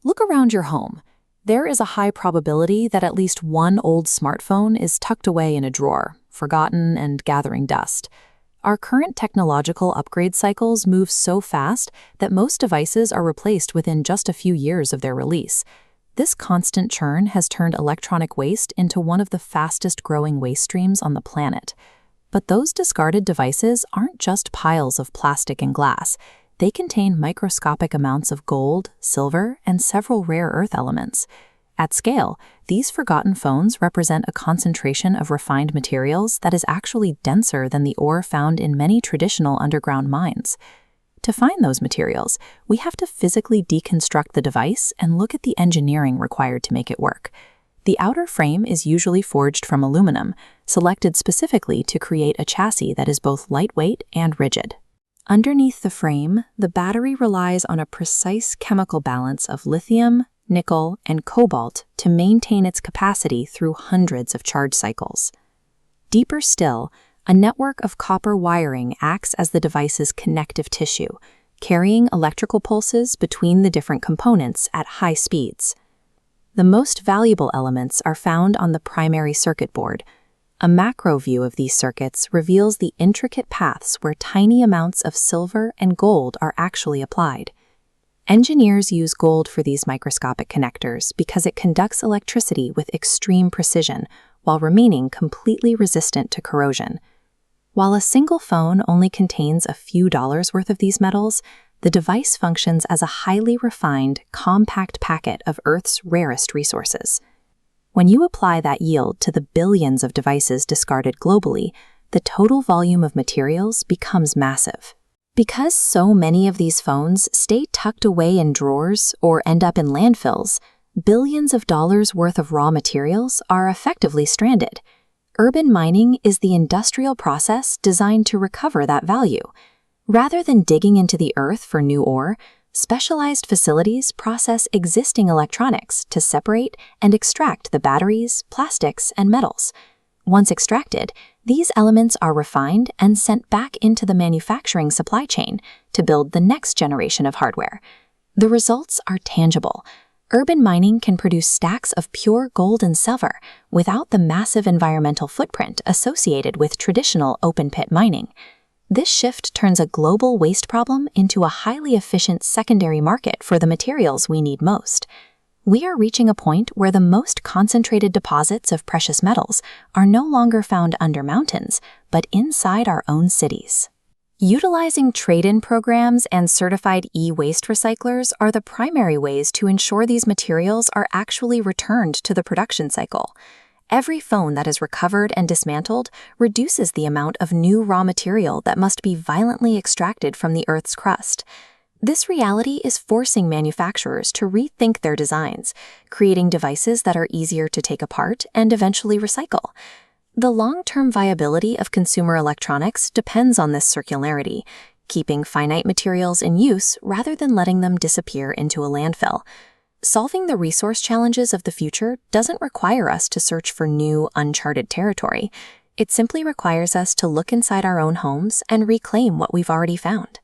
Look around your home. There is a high probability that at least one old smartphone is tucked away in a drawer, forgotten and gathering dust. Our current technological upgrade cycles move so fast that most devices are replaced within just a few years of their release. This constant churn has turned electronic waste into one of the fastest-growing waste streams on the planet. But those discarded devices aren't just piles of plastic and glass. They contain microscopic amounts of gold, silver, and several rare earth elements. At scale, these forgotten phones represent a concentration of refined materials that is actually denser than the ore found in many traditional underground mines. To find those materials, we have to physically deconstruct the device and look at the engineering required to make it work. The outer frame is usually forged from aluminum, selected specifically to create a chassis that is both lightweight and rigid. Underneath the frame, the battery relies on a precise chemical balance of lithium, nickel, and cobalt to maintain its capacity through hundreds of charge cycles. Deeper still, a network of copper wiring acts as the device's connective tissue, carrying electrical pulses between the different components at high speeds. The most valuable elements are found on the primary circuit board. A macro view of these circuits reveals the intricate paths where tiny amounts of silver and gold are actually applied. Engineers use gold for these microscopic connectors because it conducts electricity with extreme precision while remaining completely resistant to corrosion. While a single phone only contains a few dollars worth of these metals, the device functions as a highly refined, compact packet of Earth's rarest resources. When you apply that yield to the billions of devices discarded globally, the total volume of materials becomes massive. Because so many of these phones stay tucked away in drawers or end up in landfills, billions of dollars worth of raw materials are effectively stranded. Urban mining is the industrial process designed to recover that value. Rather than digging into the earth for new ore, specialized facilities process existing electronics to separate and extract the batteries, plastics, and metals. Once extracted, these elements are refined and sent back into the manufacturing supply chain to build the next generation of hardware. The results are tangible. Urban mining can produce stacks of pure gold and silver without the massive environmental footprint associated with traditional open-pit mining. This shift turns a global waste problem into a highly efficient secondary market for the materials we need most. We are reaching a point where the most concentrated deposits of precious metals are no longer found under mountains, but inside our own cities. Utilizing trade-in programs and certified e-waste recyclers are the primary ways to ensure these materials are actually returned to the production cycle. Every phone that is recovered and dismantled reduces the amount of new raw material that must be violently extracted from the Earth's crust. This reality is forcing manufacturers to rethink their designs, creating devices that are easier to take apart and eventually recycle. The long-term viability of consumer electronics depends on this circularity, keeping finite materials in use rather than letting them disappear into a landfill. Solving the resource challenges of the future doesn't require us to search for new, uncharted territory. It simply requires us to look inside our own homes and reclaim what we've already found.